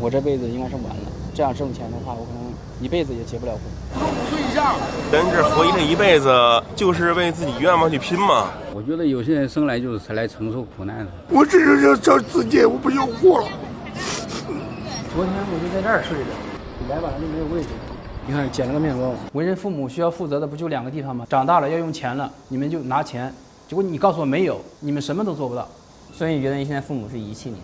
我这辈子应该是完了，这样挣钱的话，我可能一辈子也结不了婚。5岁以下，人这活这一辈子就是为自己愿望去拼嘛。我觉得有些人生来就是才来承受苦难的。我只是要找自己，我不要活了。昨天我就在这儿睡着，来晚了就没有位置。你看捡了个面包。为人父母需要负责的不就2个地方吗？长大了要用钱了，你们就拿钱，结果你告诉我没有，你们什么都做不到。所以你觉得你现在父母是遗弃你吗？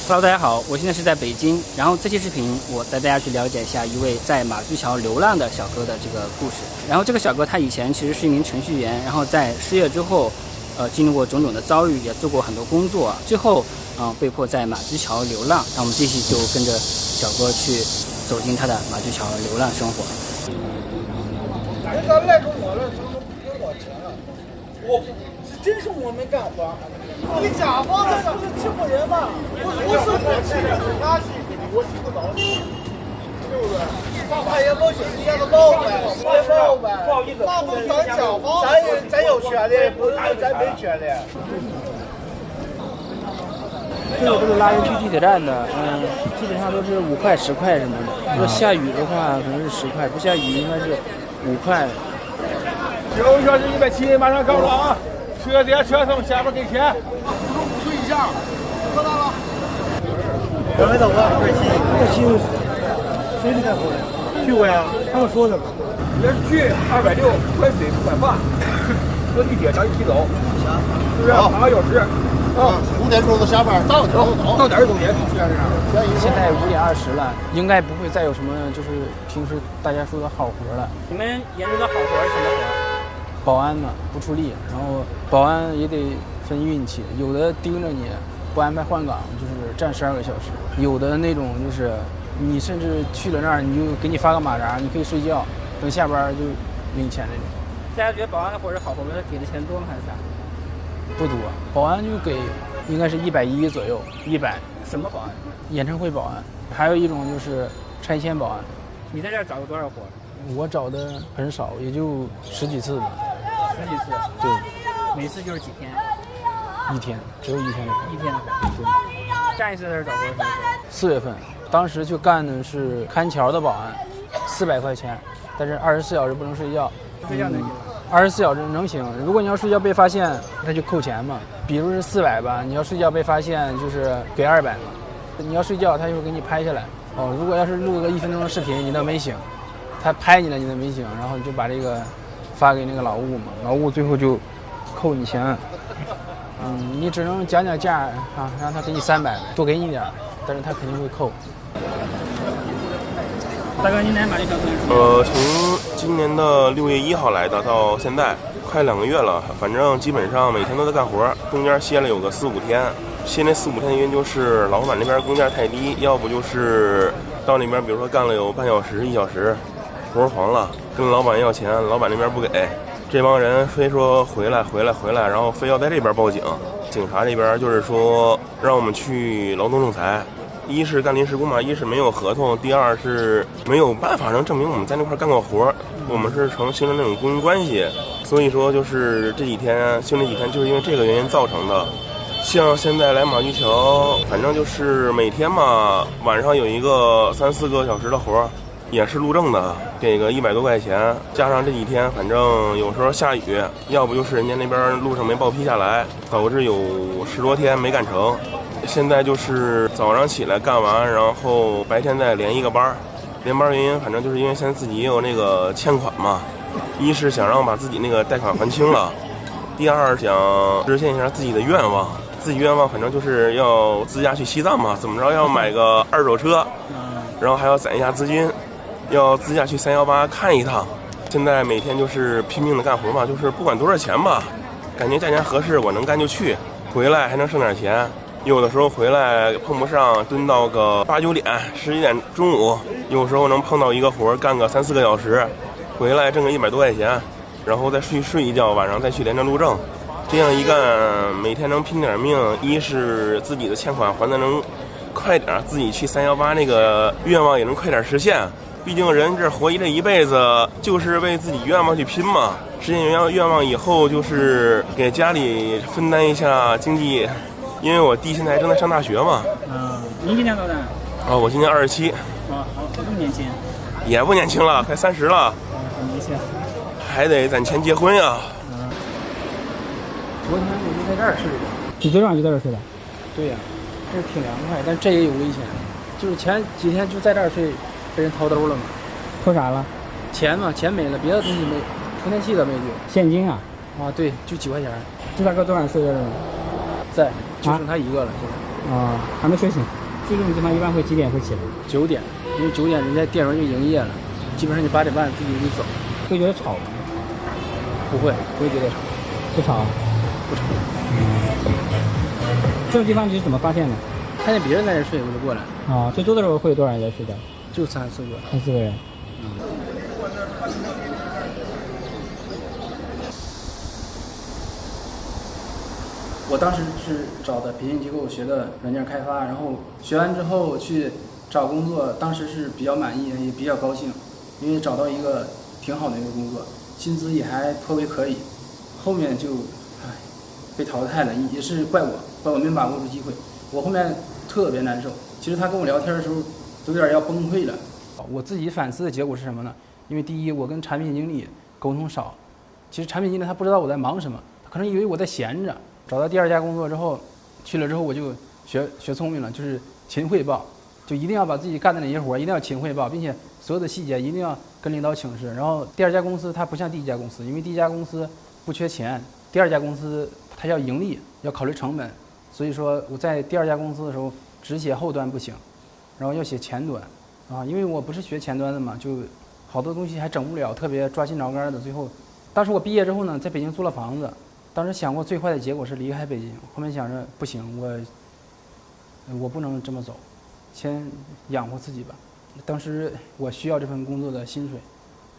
Hello， 大家好，我现在是在北京。然后这期视频我带大家去了解一下一位在马驹桥流浪的小哥的这个故事。然后这个小哥他以前其实是一名程序员，然后在失业之后，经历过种种的遭遇，也做过很多工作，最后被迫在马驹桥流浪。那我们这期就跟着小哥去走进他的马驹桥流浪生活。人家赖着我了，怎么不给我钱了？是真是我没干活。 你甲方的是欺负人吧？不是我欺负你，他欺负你，我欺负着你，对不对？他也不行，人家都闹呗，闹呗。不好意思，那不咱甲方，咱有权利，不是说咱没权利。这个都是拉人去地铁站的，基本上都是5块、10块什么的。如果下雨的话，可能是10块；不下雨应该是5块。9小时170，马上到了啊！ 车接车送，下边给钱。5岁以下，多大了？我没走过，这期谁没干活呀？去过呀，他们说的。也是去260，管水不管饭，坐地铁上一起走，是不是？8个小时。啊5点钟都下班，到点就走，到点就走，也是这样。现在5点20了，应该不会再有什么就是平时大家说的好活了。你们眼中的好活是什么活？ 保安嘛不出力，然后保安也得分运气，有的盯着你不安排换岗，就是站12个小时；有的那种就是你甚至去了那儿，你就给你发个马扎，你可以睡觉，等下班就领钱那种。大家觉得保安的活是好活吗？他给的钱多吗还是啥？不多，保安就给应该是110左右，100。什么保安？演唱会保安，还有一种就是拆迁保安。你在这儿找过多少活？我找的很少，也就10几次吧。 10几次，对，每次就是几天？1天，只有1天的活。1天的活。对，上一次在这找活是什么？4月份，当时就干的是看桥的保安，400块钱，但是24小时不能睡觉。睡觉能行吗？24小时能行，如果你要睡觉被发现，那就扣钱嘛。比如是400吧，你要睡觉被发现就是给200嘛。你要睡觉，他就会给你拍下来。哦，如果要是录个1分钟的视频，你都没醒，他拍你了，你都没醒，然后就把这个。 发给那个劳务嘛，劳务最后就扣你钱，你只能讲价啊，让他给你300，多给你点，但是他肯定会扣。大哥，您来马驹桥多久？从今年的6月1号来的，到现在快2个月了，反正基本上每天都在干活，中间歇了有个4、5天。歇那4、5天的原因就是老板那边工价太低，要不就是到那边比如说干了有半小时、1小时。 活黄了，跟老板要钱，老板那边不给，这帮人非说回来，然后非要在这边报警。警察这边就是说让我们去劳动仲裁，一是干临时工嘛，一是没有合同，第二是没有办法能证明我们在那块干过活，我们是形成那种雇佣关系。所以说就是这几天休那几天就是因为这个原因造成的。像现在来马驹桥，反正就是每天嘛，晚上有一个3、4个小时的活。 也是路政的，给个100多块钱，加上这几天，反正有时候下雨，要不就是人家那边路上没报批下来，导致有10多天没干成。现在就是早上起来干完，然后白天再连一个班，连班原因反正就是因为现在自己也有那个欠款嘛，一是想让把自己那个贷款还清了，第二想实现一下自己的愿望。自己愿望反正就是要自驾去西藏嘛，怎么着要买个2手车，然后还要攒一下资金。 要自驾去318看一趟，现在每天就是拼命的干活嘛，就是不管多少钱吧，感觉价钱合适，我能干就去，回来还能剩点钱。有的时候回来碰不上，蹲到个8、9点、11点中午，有时候能碰到一个活，干个3、4个小时，回来挣个100多块钱，然后再睡一觉，晚上再去连着路政。这样一干，每天能拼点命，一是自己的欠款还的能快点，自己去318那个愿望也能快点实现。 毕竟人这活这一辈子，就是为自己愿望去拼嘛。实现愿望以后，就是给家里分担一下经济。因为我弟现在还正在上大学嘛。您今年多大我今年27。好这么年轻。也不年轻了，快30了。很年轻。还得攒钱结婚呀。昨天我就在这儿睡的。你昨晚就在这儿睡的？对呀，这挺凉快，但这也有危险。就是前几天就在这儿睡，被人掏兜了嘛。偷啥了？钱嘛，钱没了，别的东西没，充电器都没丢。现金啊？啊，对，就几块钱。这大哥昨晚睡在这儿吗？在，就剩他一个了，现在。还没睡醒。这种地方一般会几点会起来？9点，因为9点人家店员就营业了，基本上你8点半自己就走。会觉得吵吗？不会觉得吵。不吵？不吵。这种地方你是怎么发现的？看见别人在这睡，我就过来。最多的时候会有多少人在睡觉？就3、4个。3、4个人。我当时是找的培训机构学的软件开发，然后学完之后去找工作，当时是比较满意，也比较高兴，因为找到一个挺好的一个工作，薪资也还颇为可以。后面就被淘汰了，也是怪我没把握住机会。我后面特别难受，其实他跟我聊天的时候都有点要崩溃了。我自己反思的结果是什么呢？因为第一，我跟产品经理沟通少，其实产品经理他不知道我在忙什么，他可能以为我在闲着。找到第2家工作之后，去了之后我就学聪明了，就是勤汇报，就一定要把自己干的那些活一定要勤汇报，并且所有的细节一定要跟领导请示。然后第2家公司它不像第1家公司，因为第1家公司不缺钱，第2家公司它要盈利，要考虑成本，所以说我在第2家公司的时候只写后端不行，然后要写前端因为我不是学前端的嘛，就好多东西还整不了，特别抓心挠肝的。最后当时我毕业之后呢，在北京租了房子。当时想过最坏的结果是离开北京，后面想着不行，我不能这么走，先养活自己吧。当时我需要这份工作的薪水，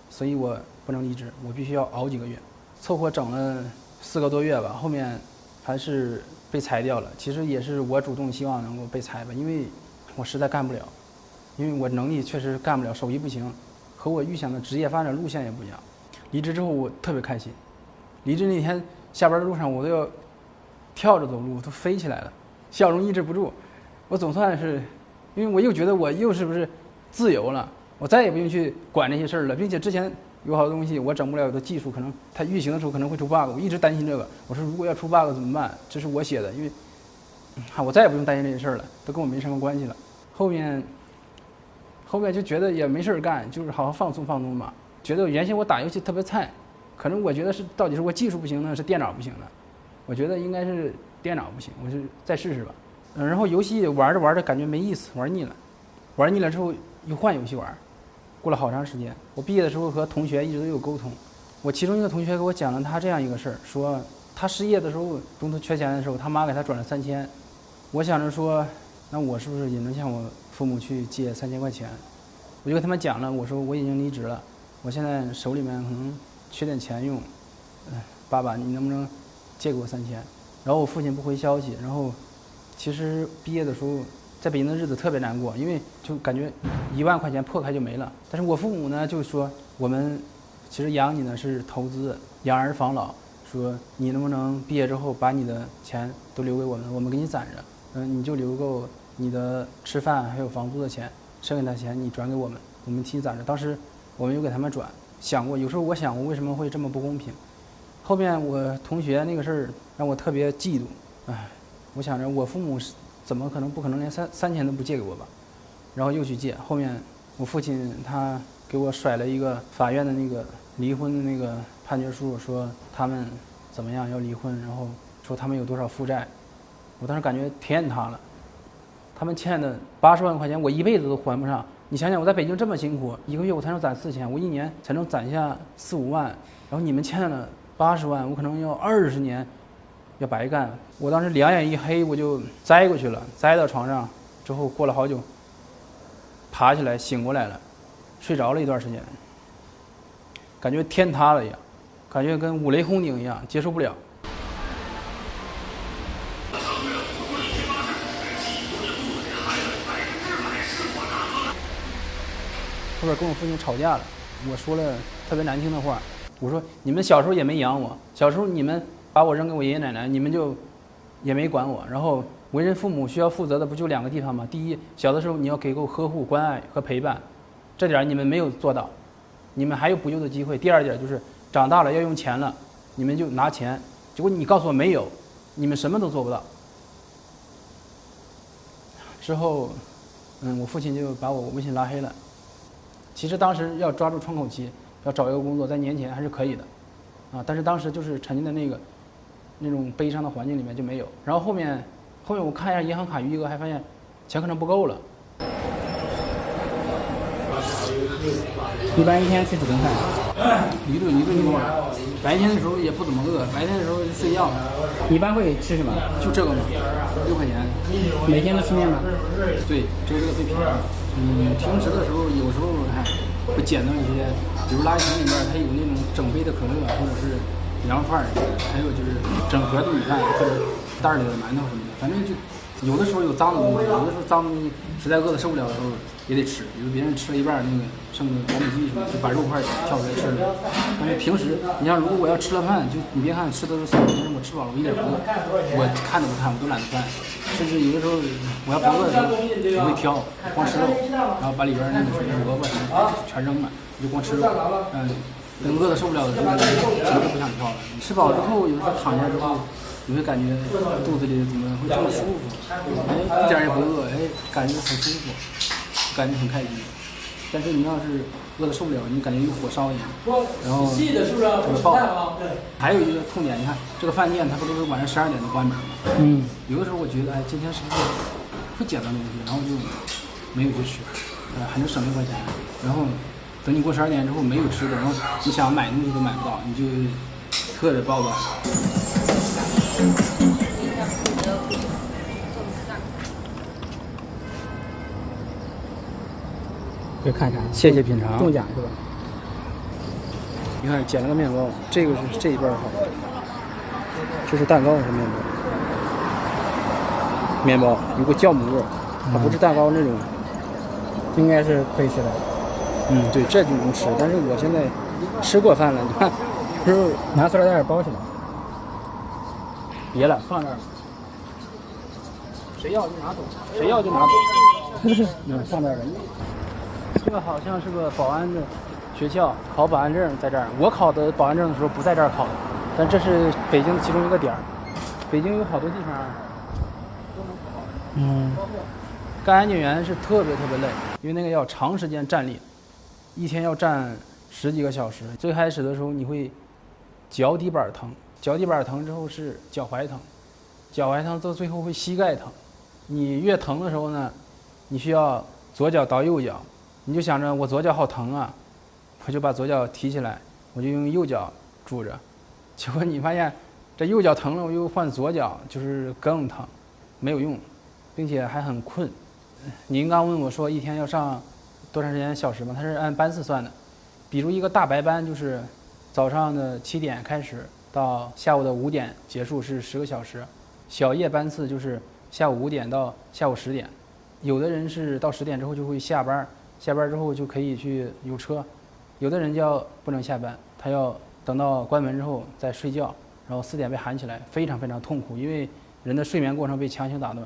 所以我不能离职，我必须要熬几个月，凑合整了4个多月吧。后面还是被裁掉了。其实也是我主动希望能够被裁吧，因为我实在干不了，因为我能力确实干不了，手艺不行，和我预想的职业发展路线也不一样。离职之后我特别开心，离职那天下班的路上我都要跳着走路，都飞起来了，笑容抑制不住。我总算是，因为我又觉得我又是不是自由了，我再也不用去管这些事儿了，并且之前有好多东西我整不了，有的技术可能它运行的时候可能会出 bug， 我一直担心这个。我说如果要出 bug 怎么办？这是我写的，因为我再也不用担心这些事儿了，都跟我没什么关系了。后面就觉得也没事儿干，就是好好放松放松嘛。觉得原先我打游戏特别菜，可能我觉得是到底是我技术不行呢，是电脑不行呢？我觉得应该是电脑不行，我就再试试吧。然后游戏玩着玩着感觉没意思，玩腻了之后又换游戏玩，过了好长时间。我毕业的时候和同学一直都有沟通，我其中一个同学给我讲了他这样一个事儿，说他失业的时候中途缺钱的时候，他妈给他转了3000。我想着说，那我是不是也能向我父母去借3000块钱？我就跟他们讲了，我说我已经离职了，我现在手里面可能缺点钱用，爸爸你能不能借给我3000？然后我父亲不回消息，然后其实毕业的时候在北京的日子特别难过，因为就感觉1万块钱破开就没了。但是我父母呢就说，我们其实养你呢是投资，养儿防老，说你能不能毕业之后把你的钱都留给我们，我们给你攒着，你就留够你的吃饭还有房租的钱，剩下的钱你转给我们，我们替你攒着。当时我们又给他们转，想过有时候我想过为什么会这么不公平。后面我同学那个事儿让我特别嫉妒，我想着我父母怎么可能不可能连3000都不借给我吧，然后又去借。后面我父亲他给我甩了一个法院的那个离婚的那个判决书，说他们怎么样要离婚，然后说他们有多少负债。我当时感觉天塌了，他们欠的80万块钱我一辈子都还不上。你想想我在北京这么辛苦，一个月我才能攒4000，我1年才能攒下4、5万，然后你们欠了80万，我可能要20年要白干。我当时两眼一黑，我就栽过去了，栽到床上之后过了好久爬起来醒过来了，睡着了一段时间，感觉天塌了一样，感觉跟五雷轰顶一样，接受不了。后边跟我父亲吵架了，我说了特别难听的话，我说你们小时候也没养我，小时候你们把我扔给我爷爷奶奶，你们就也没管我，然后为人父母需要负责的不就2个地方吗？第一，小的时候你要给够呵护、关爱和陪伴，这点你们没有做到，你们还有补救的机会。第二点就是长大了要用钱了，你们就拿钱，结果你告诉我没有，你们什么都做不到。之后，我父亲就把我微信拉黑了。其实当时要抓住窗口期，要找一个工作，在年前还是可以的，但是当时就是沉浸在那种悲伤的环境里面就没有。然后后面我看一下银行卡余额，还发现钱可能不够了。一般一天吃几顿饭？一顿就够了。白天的时候也不怎么饿，白天的时候就睡觉。一般会吃什么？就这个嘛，6块钱。每天都吃面吗？对，只有这个最便宜。平时的时候有时候会捡到一些，比如垃圾桶里面它有那种整杯的可乐，或者是羊肉串，还有就是整盒的米饭或者袋里的馒头什么的，反正就有的时候有脏的东西，有的时候脏的东西实在饿得受不了的时候也得吃。比如别人吃了一半，那个剩的黄焖鸡什么，就把肉块挑出来吃了。但是平时你像如果我要吃了饭，就你别看吃的是素，但是我吃饱了，我一点不饿，我看都不看，我都懒得翻。甚至有的时候我要不饿的时候，我会挑，光吃肉，然后把里边那个什么萝卜什么全扔了，我就光吃肉。等饿得受不了的时候，什么都不想挑了。吃饱之后，有时候躺下之后，你会感觉肚子里怎么会这么舒服？一点也不饿，感觉很舒服，感觉很开心。但是你要是饿得受不了，你感觉有火烧一样，然后这个爆。还有一个痛点，你看这个饭店它不都是晚上12点就关门吗？有的时候我觉得，今天是不是会捡到东西，然后就没有去吃，还能省6块钱。然后等你过12点之后没有吃的，然后你想买东西都买不到，你就特别暴乱。就看看，谢谢品尝。中奖是吧？你看捡了个面包，这个是这一半好，这是蛋糕还是面包？面包有个酵母味，它不是蛋糕那种，应该是可以吃的。对，这就能吃。但是我现在吃过饭了，你看，就是拿塑料袋包起来。别了，放这儿。谁要就拿走，谁要就拿走。放这儿了。这个好像是个保安的学校，考保安证在这儿。我考的保安证的时候不在这儿考的，但这是北京的其中一个点儿。北京有好多地方都能考。干安检员是特别累，因为那个要长时间站立，一天要站10几个小时。最开始的时候你会脚底板疼，脚底板疼之后是脚踝疼，脚踝疼到最后会膝盖疼。你越疼的时候呢，你需要左脚倒右脚，你就想着我左脚好疼啊，我就把左脚提起来，我就用右脚拄着。结果你发现这右脚疼了，我又换左脚，就是更疼，没有用，并且还很困。您刚问我说一天要上多长时间小时吗？它是按班次算的。比如一个大白班就是早上的7点开始到下午的5点结束，是10个小时。小夜班次就是下午5点到下午10点。有的人是到10点之后就会下班，下班之后就可以去有车。有的人不能下班，他要等到关门之后再睡觉，然后4点被喊起来，非常痛苦，因为人的睡眠过程被强行打断，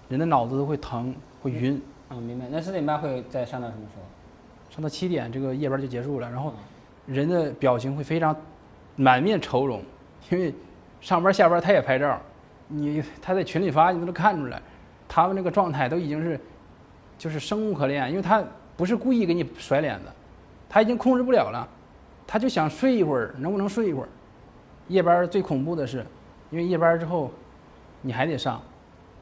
人的脑子都会疼会晕。明白。那4点半会再上到什么时候？上到7点，这个夜班就结束了。然后人的表情会非常满面愁容，因为上班下班他也拍照，他在群里发你都能看出来，他们这个状态都已经是就是生无可恋，因为他不是故意给你甩脸子，他已经控制不了了，他就想睡一会儿，能不能睡一会儿？夜班最恐怖的是，因为夜班之后你还得上，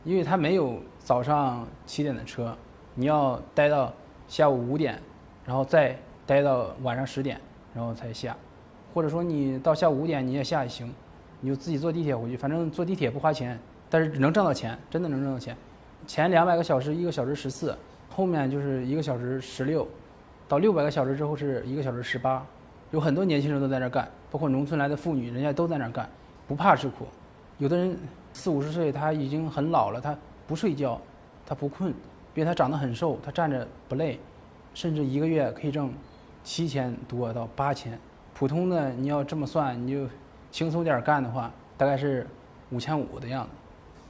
因为他没有早上7点的车，你要待到下午5点，然后再待到晚上10点，然后才下，或者说你到下午5点你也下也行，你就自己坐地铁回去，反正坐地铁不花钱，但是能挣到钱，真的能挣到钱。前200个小时1个小时14，后面就是1个小时16，到600个小时之后是1个小时18。有很多年轻人都在那干，包括农村来的妇女，人家都在那干，不怕吃苦。有的人40、50岁，他已经很老了，他不睡觉，他不困，因为他长得很瘦，他站着不累，甚至1个月可以挣7000多到8000。普通的你要这么算，你就轻松点干的话，大概是5500的样子。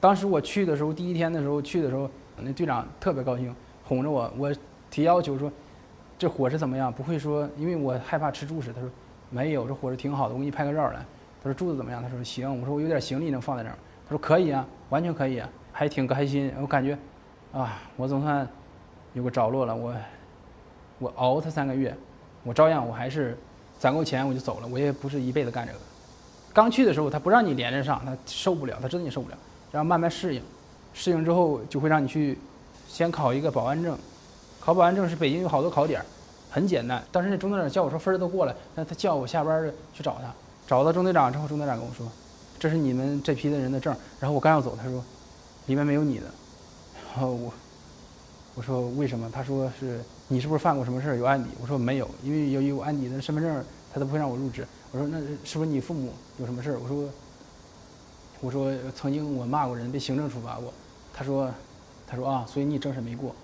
当时我去的时候，第一天的时候去的时候，那队长特别高兴，哄着我。我提要求说，这伙食怎么样？不会说，因为我害怕吃住食。他说没有，这伙食挺好的，我给你拍个照来。他说住的怎么样？他说行。我说我有点行李能放在这儿。他说可以啊，完全可以啊，还挺开心。我感觉，啊，我总算有个着落了。我熬他3个月，我照样我还是攒够钱我就走了。我也不是一辈子干这个。刚去的时候他不让你连着上，他受不了，他真的受不了。然后慢慢适应，适应之后就会让你去先考一个保安证。考保安证是北京有好多考点，很简单。当时那中队长叫我说分儿都过了，那他叫我下班去找他。找到中队长之后，中队长跟我说，这是你们这批的人的证。然后我刚要走，他说里面没有你的。然后我说为什么？他说是你是不是犯过什么事儿有案底？我说没有，因为有案底的身份证他都不会让我入职。我说那是不是你父母有什么事儿？我说曾经我骂过人，被行政处罚过。他说啊，所以你政审没过。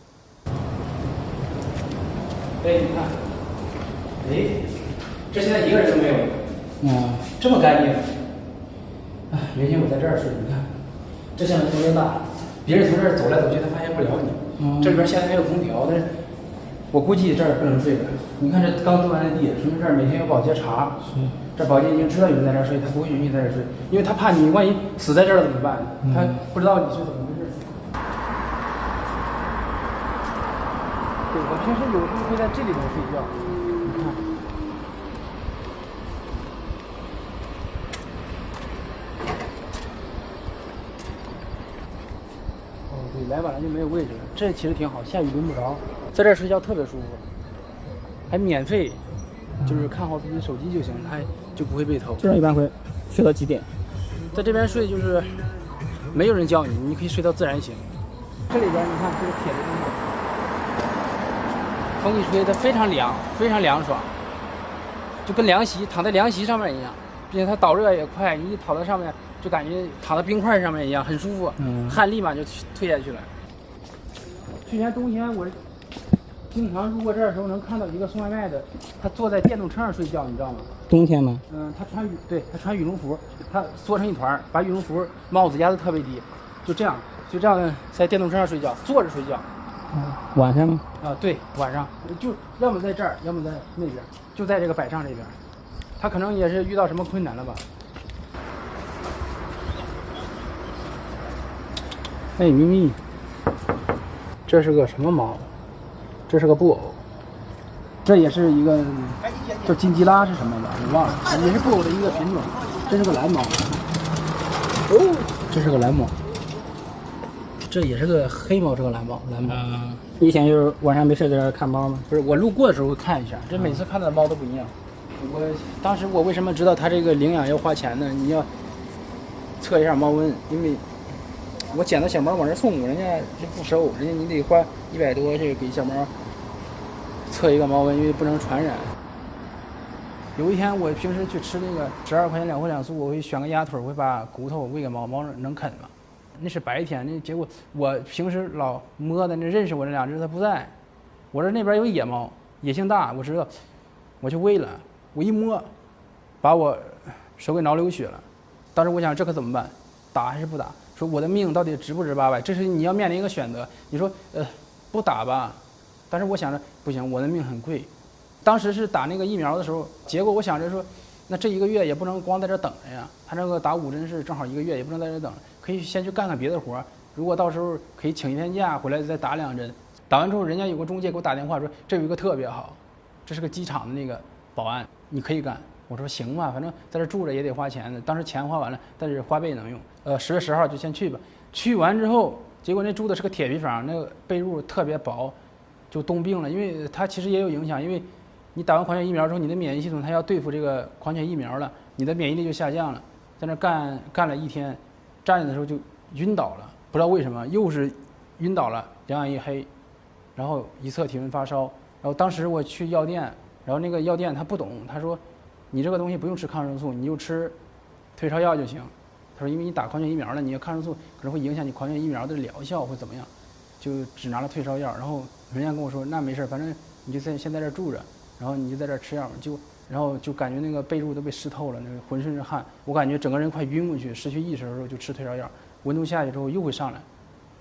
哎，你看，哎，这现在一个人都没有，这么干净。啊，原先我在这儿睡，你看，这巷子多大，别人从这儿走来走去，他发现不了你。这里边现在还有空调，但是我估计这儿不能睡了。你看这刚蹲完的地，说明这儿每天有保洁查。这保洁已经知道有人在这儿睡，他不会允许在这儿睡，因为他怕你万一死在这儿了怎么办？他不知道你是怎么回事。对，我平时有时候会在这里头睡觉，你看。哦，对，来晚了就没有位置了，这其实挺好，下雨淋不着，在这儿睡觉特别舒服，还免费。就是看好自己的手机就行，它就不会被偷。这样一般会睡到几点？在这边睡就是没有人叫你，你可以睡到自然醒。这里边你看这个铁的东西，风一吹它非常凉，非常凉爽，就跟凉席躺在凉席上面一样，并且它导热也快，你一躺在上面就感觉躺在冰块上面一样，很舒服，汗立马就退下去了。去年冬天我经常路过这儿的时候，能看到一个送外卖的，他坐在电动车上睡觉，你知道吗？冬天吗？他穿羽绒服，他缩成一团，把羽绒服帽子压得特别低，就这样在电动车上睡觉，坐着睡觉。晚上吗？对，晚上就要么在这儿，要么在那边，就在这个百上这边。他可能也是遇到什么困难了吧？哎，咪咪，这是个什么猫？这是个布偶，这也是一个叫金吉拉是什么的，我忘了，也是布偶的一个品种。这是个蓝猫，这是个蓝猫，这也是个黑猫，是个蓝猫。以前就是晚上没事在这看猫吗？不是，我路过的时候会看一下，这每次看到的猫都不一样。当时我为什么知道它这个领养要花钱呢？你要测一下猫瘟，因为我捡到小猫往这送，人家就不收，人家你得花100多去给小猫测一个猫瘟，因为不能传染。有一天我平时去吃那个12块钱2荤2素，我会选个鸭腿，我会把骨头喂给猫，猫能啃吗？那是白天，那结果我平时老摸的那认识我那2只它不在，我这那边有野猫，野性大，我知道，我就喂了，我一摸，把我手给挠流血了。当时我想这可怎么办？打还是不打？说我的命到底值不值800？这是你要面临一个选择。你说不打吧，但是我想着不行，我的命很贵。当时是打那个疫苗的时候，结果我想着说，那这1个月也不能光在这等着呀。他那个打5针是正好1个月，也不能在这等，可以先去干别的活。如果到时候可以请1天假回来再打2针，打完之后人家有个中介给我打电话说这有一个特别好，这是个机场的那个保安，你可以干。我说行吧，反正在这住着也得花钱的。当时钱花完了，但是花呗能用。10月10号就先去吧。去完之后，结果那住的是个铁皮房，那个被褥特别薄，就冻病了。因为它其实也有影响，因为你打完狂犬疫苗之后，你的免疫系统它要对付这个狂犬疫苗了，你的免疫力就下降了。在那干了1天，站着的时候就晕倒了，不知道为什么，又是晕倒了，两眼一黑，然后一测体温发烧。然后当时我去药店，然后那个药店他不懂，他说你这个东西不用吃抗生素，你就吃退烧药就行。他说因为你打狂犬疫苗了，你抗生素可能会影响你狂犬疫苗的疗效或怎么样，就只拿了退烧药。然后人家跟我说那没事，反正你就先在这住着，然后你就在这吃药，然后就感觉那个被褥都被湿透了，那个浑身是汗，我感觉整个人快晕过去，失去意识的时候就吃退烧药。温度下去之后又会上来，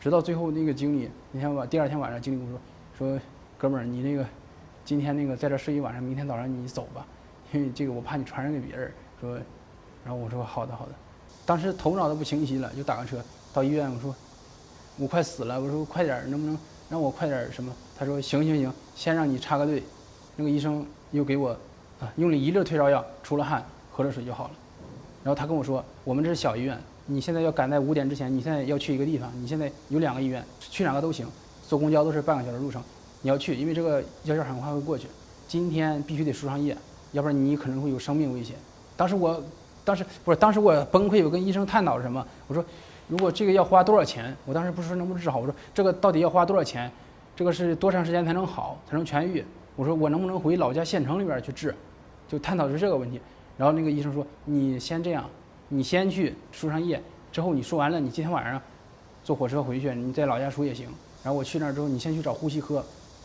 直到最后那个经理，第二天晚上经理跟我说，哥们儿，你那个今天那个在这睡一晚上，明天早上你走吧，因为这个我怕你传染给别人。说，然后我说好的。当时头脑都不清晰了，就打个车到医院，我说我快死了，我说快点，能不能让我快点什么？他说行，先让你插个队。那个医生又给我用了1粒退烧药，出了汗，喝了水就好了。然后他跟我说，我们这是小医院，你现在要赶在5点之前，你现在要去一个地方，你现在有2个医院，去哪个都行，坐公交都是半个小时路程，你要去，因为这个药效很快会过去，今天必须得输上液，要不然你可能会有生命危险。当时我崩溃，我跟医生探讨什么？我说，如果这个要花多少钱？我当时不是说能不能治好，我说这个到底要花多少钱？这个是多长时间才能好，才能痊愈？我说我能不能回老家县城里边去治？就探讨是这个问题。然后那个医生说，你先这样，你先去输上液，之后你输完了，你今天晚上坐火车回去，你在老家输也行。然后我去那儿之后，你先去找呼吸科。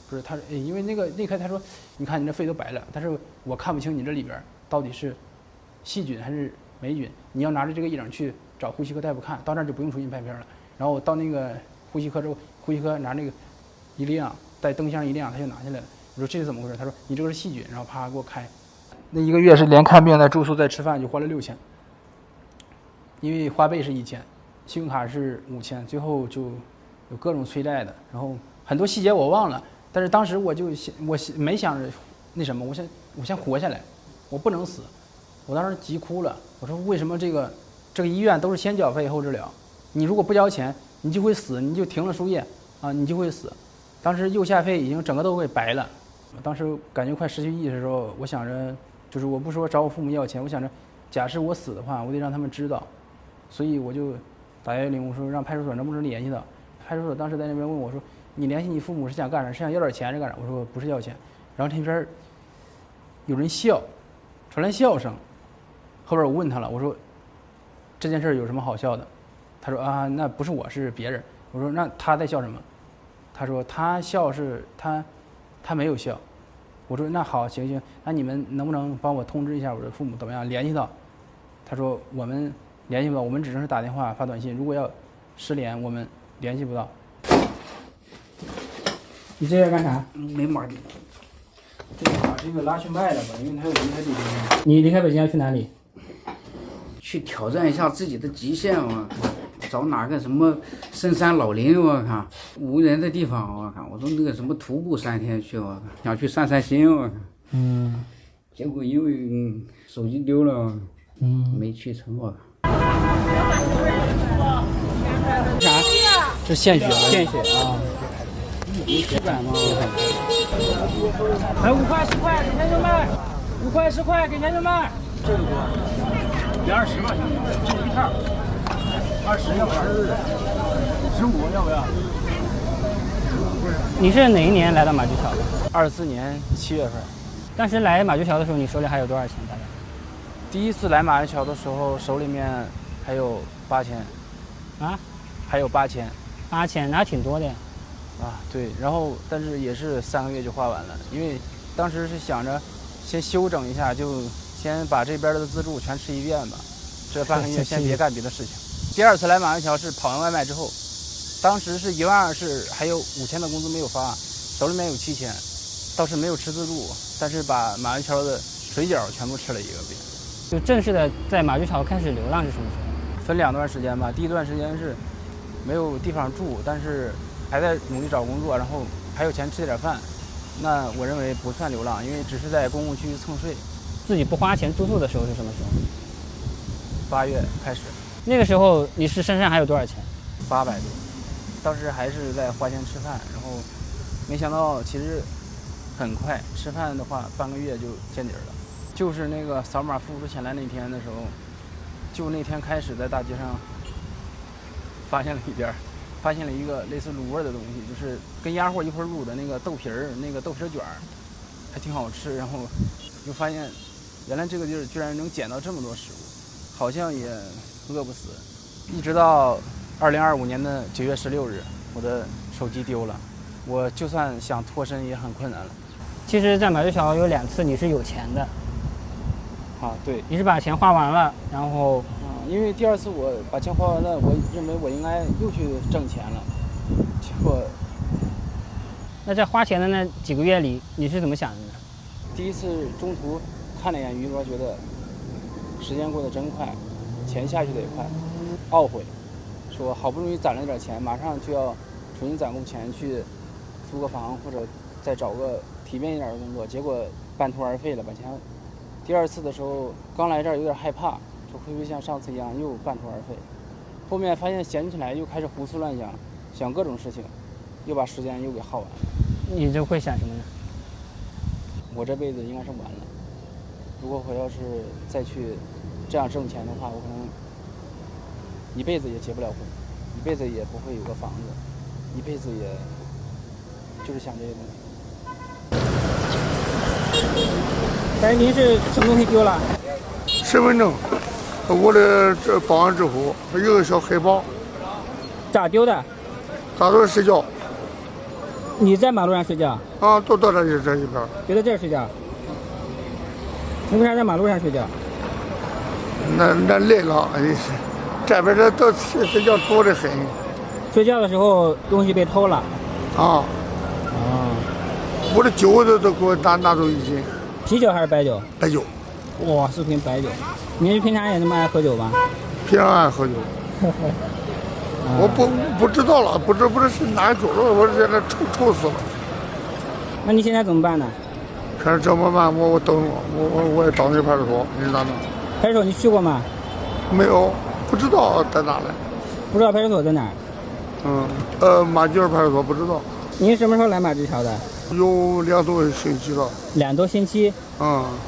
不是他，因为那科他说，你看你这肺都白了，但是我看不清你这里边到底是细菌还是霉菌，你要拿着这个一整去找呼吸科大夫看，到那儿就不用重新拍片了。然后我到那个呼吸科之后，呼吸科拿那个一亮，带灯箱一亮，他就拿下来了。我说这是怎么回事？他说你这个是细菌，然后啪给我开。那1个月是连看病带住宿带吃饭就花了6000，因为花呗是1000，信用卡是5000，最后就有各种催债的，然后很多细节我忘了，但是当时我没想着那什么，我先活下来，我不能死。我当时急哭了，我说为什么这个医院都是先缴费后治疗？你如果不交钱，你就会死，你就停了输液你就会死。当时右下肺已经整个都会白了，当时感觉快失去意识的时候，我想着就是我不说找我父母要钱，我想着假设我死的话，我得让他们知道，所以我就打110，我说让派出所能不能联系到。派出所当时在那边问我说，你联系你父母是想干啥？是想要点钱是干啥？我说不是要钱。然后那边有人笑，传来笑声。后边我问他了，我说这件事有什么好笑的？他说那不是我，是别人。我说那他在笑什么？他说他笑是他没有笑。我说那好，行，那你们能不能帮我通知一下我的父母怎么样联系到？他说我们联系不到，我们只能是打电话发短信，如果要失联我们联系不到。你这是干啥？没毛病。这个把这个拉去卖了吧，因为他有离开北京。你离开北京要去哪里？去挑战一下自己的极限，我靠！找哪个什么深山老林，我靠，无人的地方，我靠！我说那个什么徒步3天去，我靠，想去散散心，我靠。结果因为手机丢了，没去成，我靠。啥？这献血了。献血啊！没血管吗？来5块10块给田兄卖，5块10块给田兄卖。这个多，给20吧，这一套，20要不20，15要不要？你是哪一年来到马驹桥的24年7月份。当时来马驹桥的时候，你手里还有多少钱？大概？第一次来马驹桥的时候，手里面还有8000。还有8000。8000，那还挺多的呀。对，然后但是也是3个月就花完了，因为当时是想着先休整一下，就先把这边的资助全吃一遍吧，这半个月先别干别的事情。第2次来马驹桥是跑完外卖之后，当时是12000，是还有5000的工资没有发，手里面有7000，倒是没有吃自助，但是把马驹桥的水饺全部吃了一个遍。就正式的在马驹桥开始流浪是什么时候？分2段时间吧，第一段时间是没有地方住，但是还在努力找工作，然后还有钱吃点饭，那我认为不算流浪，因为只是在公共区蹭睡。自己不花钱住宿的时候是什么时候？8月开始。那个时候你是身上还有多少钱？800多。当时还是在花钱吃饭，然后没想到其实很快，吃饭的话半个月就见底了。就是那个扫码付出钱来那天的时候，就那天开始在大街上发现了一个类似卤味的东西，就是跟鸭货一块卤的那个豆皮儿，那个豆皮卷儿，还挺好吃。然后就发现，原来这个地儿居然能捡到这么多食物，好像也饿不死。一直到2025年的9月16日，我的手机丢了，我就算想脱身也很困难了。其实，在马驹桥有2次你是有钱的。对，你是把钱花完了，然后因为第2次我把钱花完了，我认为我应该又去挣钱了，结果那在花钱的那几个月里，你是怎么想的呢？第1次中途看了一眼余额，觉得时间过得真快，钱下去的也快，懊悔，说好不容易攒了点钱，马上就要重新攒够钱去租个房或者再找个体面一点的工作，结果半途而废了，把钱。第2次的时候刚来这儿有点害怕，说会不会像上次一样又半途而废，后面发现闲起来又开始胡思乱想，想各种事情，又把时间又给耗完了。你就会想什么呢？我这辈子应该是完了。如果我要是再去这样挣钱的话，我可能一辈子也结不了婚，一辈子也不会有个房子，一辈子也就是想这些东西。哎，您是什么东西丢了？身份证，我的这保安制服，一个小黑包，咋丢的？咋都是睡觉你在马路上睡觉？啊，都到这一边。就在这儿睡觉？你为啥在马路上睡觉？那累了，哎，这边这都睡觉多得很睡觉的时候东西被偷了。啊。我的酒都给我拿走1斤。啤酒还是白酒？白酒。哇，是瓶白酒。您平常也那么爱喝酒吗？平常爱喝酒。我不知道了，不知是哪酒了，我现在臭死了。那你现在怎么办呢？看怎么办？我等我也找那派出所，你咋弄？派出所你去过吗？没有，不知道在哪里。不知道派出所在哪儿？马街派出所不知道。您什么时候来马志桥的？有2多星期了。2多星期？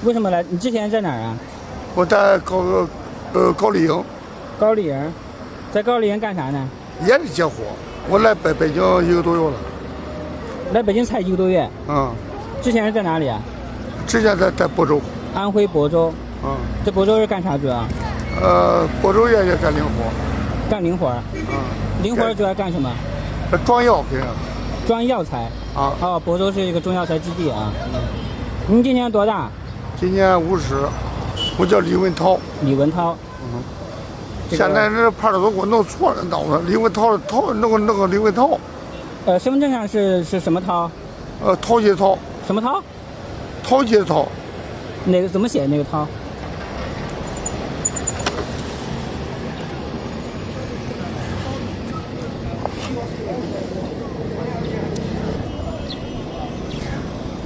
为什么来？你之前在哪儿啊？我在高丽营。高丽营，在高丽营干啥呢？也是接活。我来北京1个多月了。来北京才1个多月。之前是在哪里啊？之前在亳州。安徽亳州。在亳州是干啥主要？亳州也干零活。干零活。零活主要干什么？装药给。装药材。亳州是一个中药材基地啊。您今年多大？今年50，我叫李文涛。李文涛。现在这派出所给我弄错了，脑子。李文涛那个李文涛。身份证上是什么涛？陶杰涛。什么涛？陶杰涛。哪个怎么写那个涛？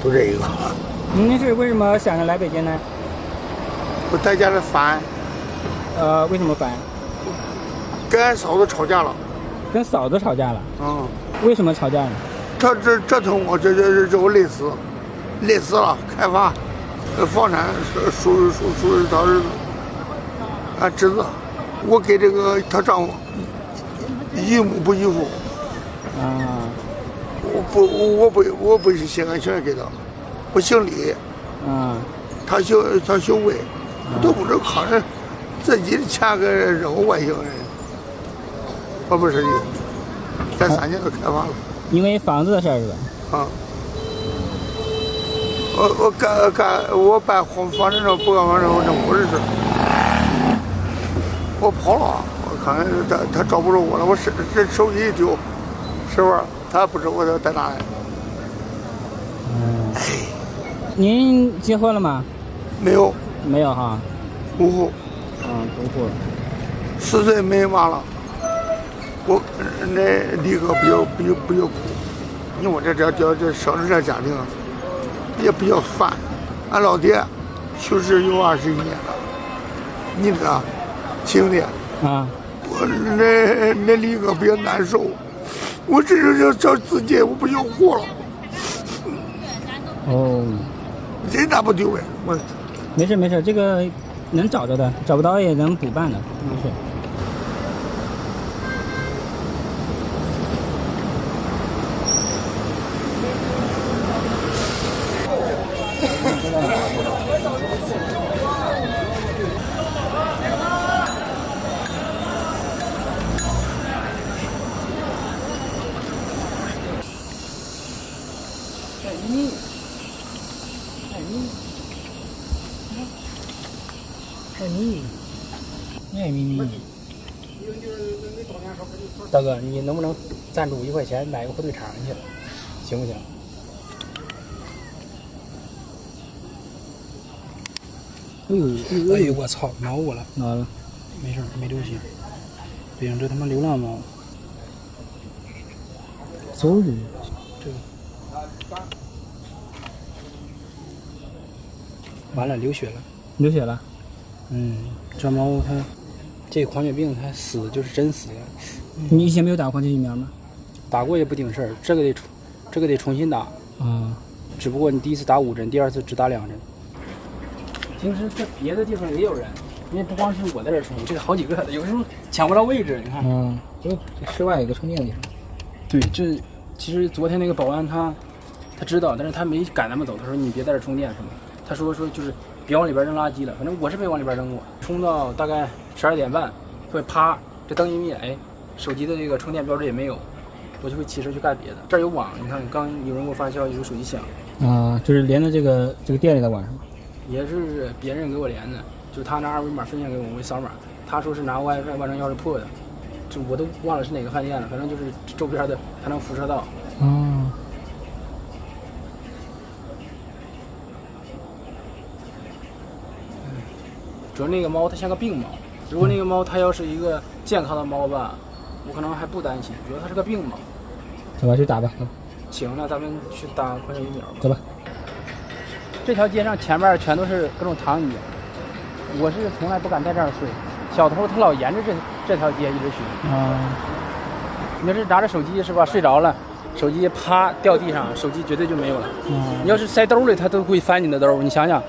就这一个。您是为什么想着来北京呢？我在家里烦。为什么烦？跟俺嫂子吵架了。跟嫂子吵架了？为什么吵架呢？他折腾我，这我累死了。开发，房产属他儿子，俺侄子，我给这个他丈夫一母不依附。我不是心甘情愿给他，我姓李。他姓魏，都不能靠着自己的钱给扔外星人。我不是的，咱3年都开发了。因为房子的事儿是吧？我办房产证不干房产证，我这事，我跑了。我看他找不着我了，我这手机一丢，是不是？他不知我在哪里。您结婚了吗？没有。没有哈。独户。独户。4岁没妈了。我那离个比较苦，因为我这生着这家庭也比较烦。俺老爹去世有21年了，你知道，亲的我那离个比较难受，我这是找自己，我不想活了。人咋不丢哎？没事，这个能找着的，找不到也能补办的，没事。哎，大哥，你能不能赞助1块钱买个火腿肠去，行不行？哎呦，我操，挠我了，挠了，没事，没流血。不行，这他妈流浪猫，走路，这个完了，流血了。流血了。这猫它这狂犬病它死就是真死了。你以前没有打狂犬疫苗吗？打过也不顶事儿，这个得重新打。啊，只不过你第一次打5针，第二次只打2针。平时这别的地方也有人，因为不光是我在这充，这个好几个的，有时候抢不着位置。你看，就室外有个充电的地方。对，这其实昨天那个保安他知道，但是他没赶咱们走。他说你别在这充电什么。他说就是别往里边扔垃圾了，反正我是没往里边扔过。充到大概12点半，会啪，这灯一灭，哎，手机的这个充电标志也没有，我就会骑车去干别的。这儿有网，你看刚有人给我发消息，有手机响。啊，就是连着这个店里的网上。也是别人给我连的，就他拿2维码分享给我，我一扫码，他说是拿 WiFi 万能钥匙破的，就我都忘了是哪个饭店了，反正就是周边的，它能辐射到。主要那个猫它像个病猫，如果那个猫它要是一个健康的猫吧，我可能还不担心，主要它是个病猫。走吧，去打吧。行，那咱们去打狂犬疫苗吧。走吧。这条街上前面全都是各种躺椅，我是从来不敢在这儿睡。小偷他老沿着这条街一直巡。你要是拿着手机是吧，睡着了，手机啪掉地上，手机绝对就没有了。你要是塞兜里，他都会翻你的兜，你想想。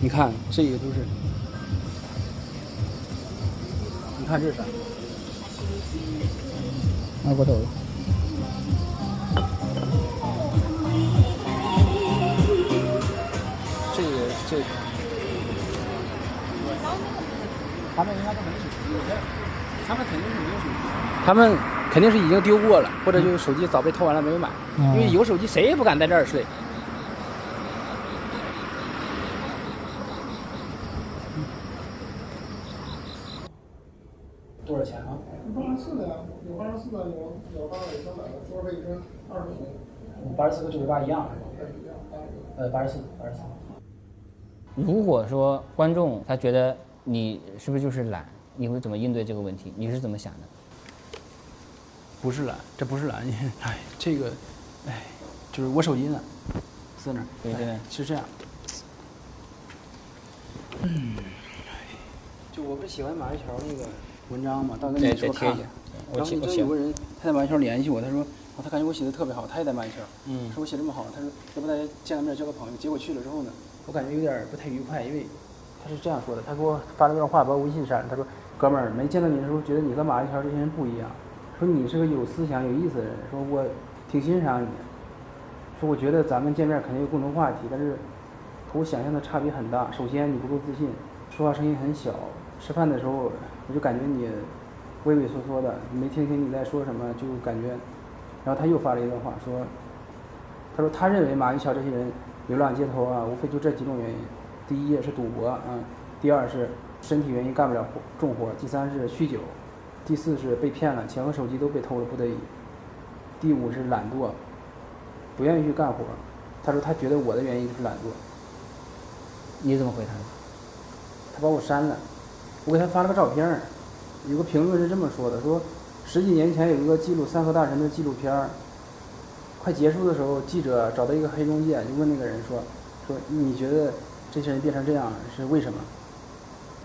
你看这个都是，你看这是啥？二锅头。这个，他们应该都没手机，他们肯定是没有手机，他们肯定是已经丢过了，或者就是手机早被偷完了没有买，因为有手机谁也不敢在这儿睡。多少钱啊？84的呀，有84的，有800、300的，桌费1升25。84和98一样是吧？84。如果说观众他觉得你是不是就是懒，你会怎么应对这个问题？你是怎么想的？不是懒，这不是懒，哎，这个，哎，就是我手机呢，在那儿。对，是这样。就我不是喜欢马玉桥那个文章嘛，到跟你说看了。然后就有个人他在马玉桥联系我，他说他感觉我写的特别好，他也在马玉桥，说我写这么好，他说要不大家见个面交个朋友。结果去了之后呢，我感觉有点不太愉快，因为他是这样说的，他给我发了段话，把我微信删了。他说哥们儿，没见到你的时候觉得你和马玉桥这些人不一样，说你是个有思想有意思的人，说我挺欣赏你，说我觉得咱们见面肯定有共同话题，但是和我想象的差别很大。首先你不够自信，说话声音很小，吃饭的时候我就感觉你畏畏缩缩的，没听清你在说什么，就感觉。然后他又发了一段话，他说他认为马玉桥这些人流浪街头啊，无非就这几种原因：第一是赌博啊，第二是身体原因干不了重活，第三是酗酒，第四是被骗了，钱和手机都被偷了不得已，第五是懒惰，不愿意去干活。他说他觉得我的原因就是懒惰。你怎么回他的？他把我删了，我给他发了个照片，有个评论是这么说的，说10几年前有一个记录三河大神的纪录片，快结束的时候，记者找到一个黑中介，就问那个人说你觉得这些人变成这样是为什么？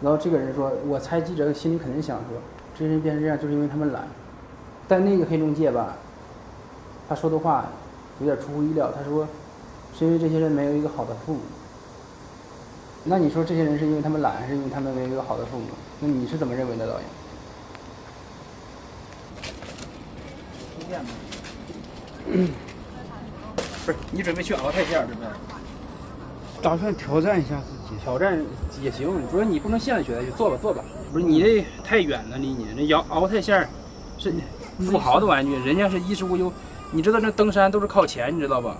然后这个人说，我猜记者心里肯定想说，这些人变成这样就是因为他们懒。但那个黑中介吧，他说的话有点出乎意料，他说是因为这些人没有一个好的父母。那你说这些人是因为他们懒，还是因为他们没有一个好的父母？那你是怎么认为的，导演？不是，你准备去熬太线，对不对？打算挑战一下自己。挑战也行，不是你不能现在觉得就做吧做吧，不是你这太远了离你，那鳌泰线是富豪的玩具，人家是衣食无忧。你知道那登山都是靠钱，你知道吧？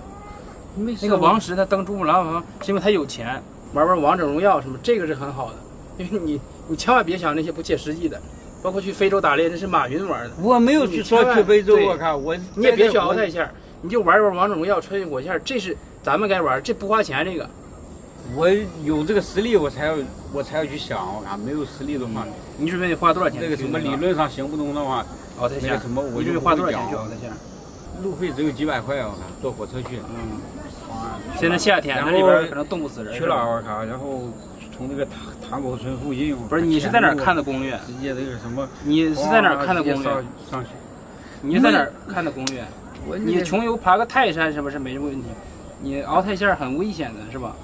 那个王石他登珠穆朗玛峰是因为他有钱，玩王者荣耀什么，这个是很好的。因为你千万别想那些不切实际的，包括去非洲打猎，那是马云玩的。我没有去说去非洲，我靠，你也别去鳌泰线，你就玩王者荣耀、穿越火线，这是咱们该玩，这不花钱这个。我有这个实力，我才要去想，我靠，没有实力的话，你准备花多少钱？那个什么理论上行不通的话，鳌泰线什么我准备花多少钱去鳌泰线？路费只有几百块，我靠，坐火车去。现在夏天，那里边可能冻不死人。去了，我靠，然后从那个塘口村附近。不是，你是在哪儿看的攻略？直接那个什么？你是在哪儿看的攻略？上去。你是在哪儿看的攻略？你穷游爬个泰山是不是没什么问题？你鳌泰线很危险的，是吧？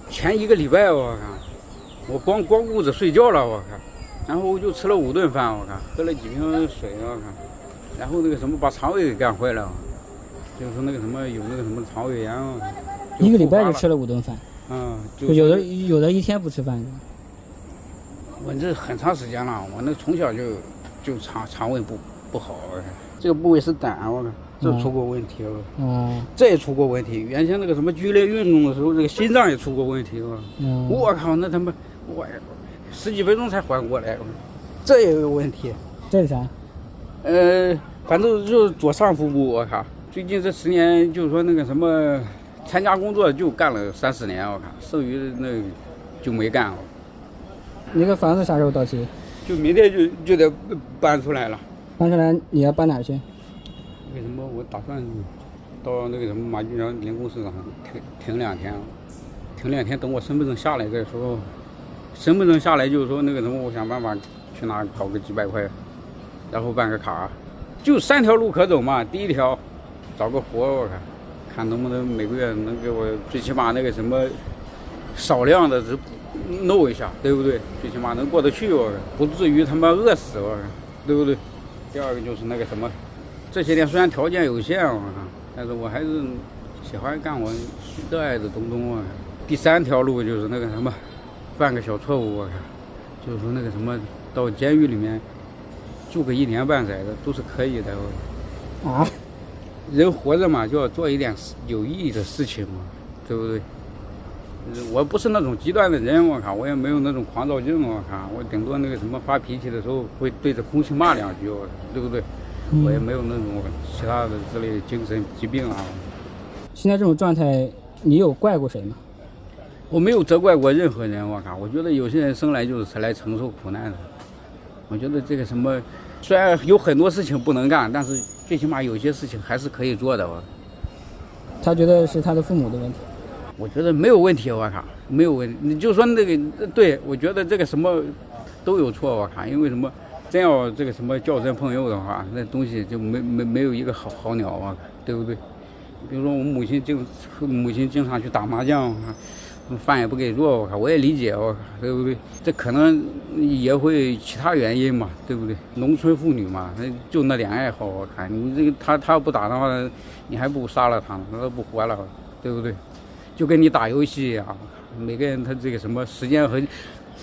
前1个礼拜，我靠，我光顾着睡觉了，我靠，然后我就吃了5顿饭，我靠，喝了几瓶水，我靠，然后那个什么把肠胃给干坏了，就是说那个什么有那个什么肠胃炎啊。1个礼拜就吃了5顿饭。就有的1天不吃饭。我这很长时间了，我那从小就肠胃不好，这个部位是胆，我靠。这出过问题了，这也出过问题。原先那个什么剧烈运动的时候，这个心脏也出过问题了。我靠，那他妈我10几分钟才缓过来，这也有问题。这是啥？反正就是左上腹部，我靠。最近这10年，就是说那个什么，参加工作就干了3、4年，我靠，剩余的那就没干了。你个房子啥时候到期？就明天就得搬出来了。搬出来你要搬哪去？为什么我打算到那个什么马具厂临工市场停2天，停2天，等我身份证下来再说。身份证下来就是说那个什么，我想办法去哪搞个几百块，然后办个卡。就3条路可走嘛。第1条，找个活，我看能不能每个月能给我最起码那个什么少量的弄一下，对不对？最起码能过得去，我不至于他妈饿死，我对不对？第2个就是那个什么。这些年虽然条件有限，但是我还是喜欢干我热爱的东。第3条路就是那个什么，犯个小错误，就是说那个什么，到监狱里面住个1年半载的都是可以的。人活着嘛，就要做一点有意义的事情嘛，对不对？我不是那种极端的人，我也没有那种狂躁症，我顶多那个什么发脾气的时候会对着空气骂2句，对不对？我也没有那种其他的之类的精神疾病啊。现在这种状态，你有怪过谁吗？我没有责怪过任何人，我觉得有些人生来就是来承受苦难的。我觉得这个什么，虽然有很多事情不能干，但是最起码有些事情还是可以做的。他觉得是他的父母的问题。我觉得没有问题，没有问题。你就说那个，对，我觉得这个什么都有错，因为什么？真要这个什么较真碰友的话，那东西就没有一个好鸟啊，对不对？比如说我母亲经常去打麻将，饭也不给做，我也理解，对不对？这可能也会其他原因嘛，对不对？农村妇女嘛，就那点爱好，你这个他不打的话，你还不如杀了他呢，他都不活了，对不对？就跟你打游戏一样，每个人他这个什么时间和。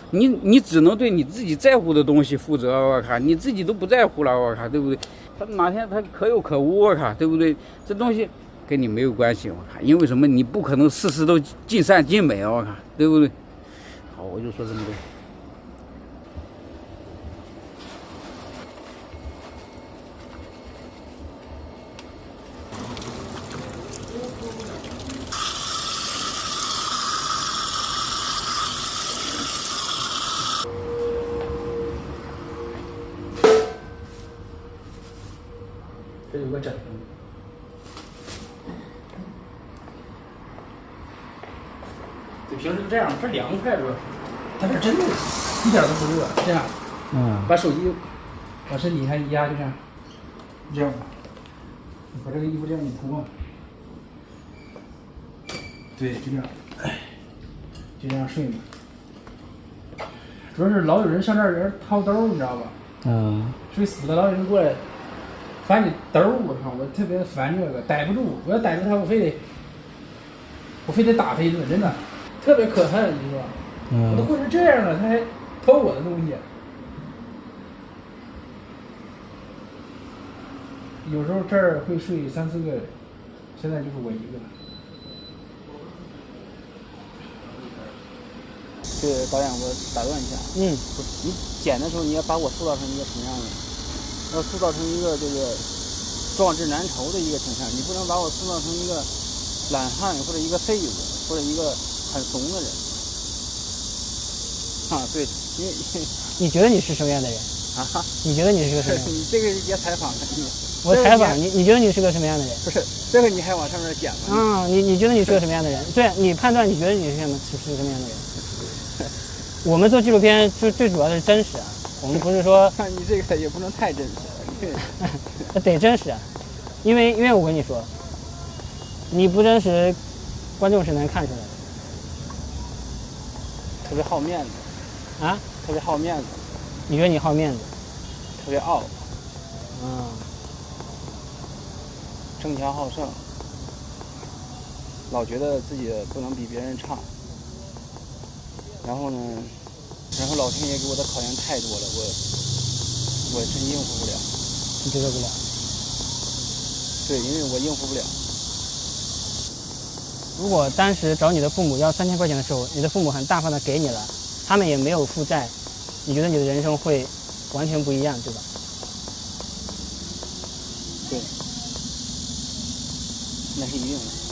你只能对你自己在乎的东西负责，你自己都不在乎了，对不对？他哪天他可有可无，对不对？这东西跟你没有关系，因为什么？你不可能事事都尽善尽美，对不对？好，我就说这么多。这有个枕头，对，平时就这样，这凉快主要是，它这真的一点都不热，这样，把手机往身体上一压，就这样吧，你把这个衣服这样一脱，对，就这样，就这样睡嘛。主要是老有人上这儿人掏兜，你知道吧？睡死了，老有人过来。翻你兜儿，我靠！我特别烦这个，逮不住。我要逮住他，我非得打他一顿，真的。特别可恨，你知道吧？我都混成这样了，他还偷我的东西。有时候这儿会睡3、4个人，现在就是我一个。对，导演，我打断一下。你剪的时候，你要把我塑造成一个什么样的人？要塑造成一个这个壮志难酬的一个形象，你不能把我塑造成一个懒汉或者一个废物或者一个很怂的人。对，因为你觉得你是什么样的人？你觉得你是个什么样的人？你这个别采访了，我采访你，你觉得你是个什么样的人？不是，这个你还往上面讲吗？你觉得你是个什么样的人？对，你判断你觉得你是什么样的人？我们做纪录片最主要的是真实啊，我们不是说你这个也不能太真实，得真实啊，因为我跟你说，你不真实，观众是能看出来的。特别好面子啊，特别好面子。你觉得你好面子？特别傲。争强好胜，老觉得自己不能比别人差。然后老天爷给我的考验太多了，我真应付不了。你接受不了？对，因为我应付不了。如果当时找你的父母要3000块钱的时候，你的父母很大方的给你了，他们也没有负债，你觉得你的人生会完全不一样，对吧？对，那是一定的。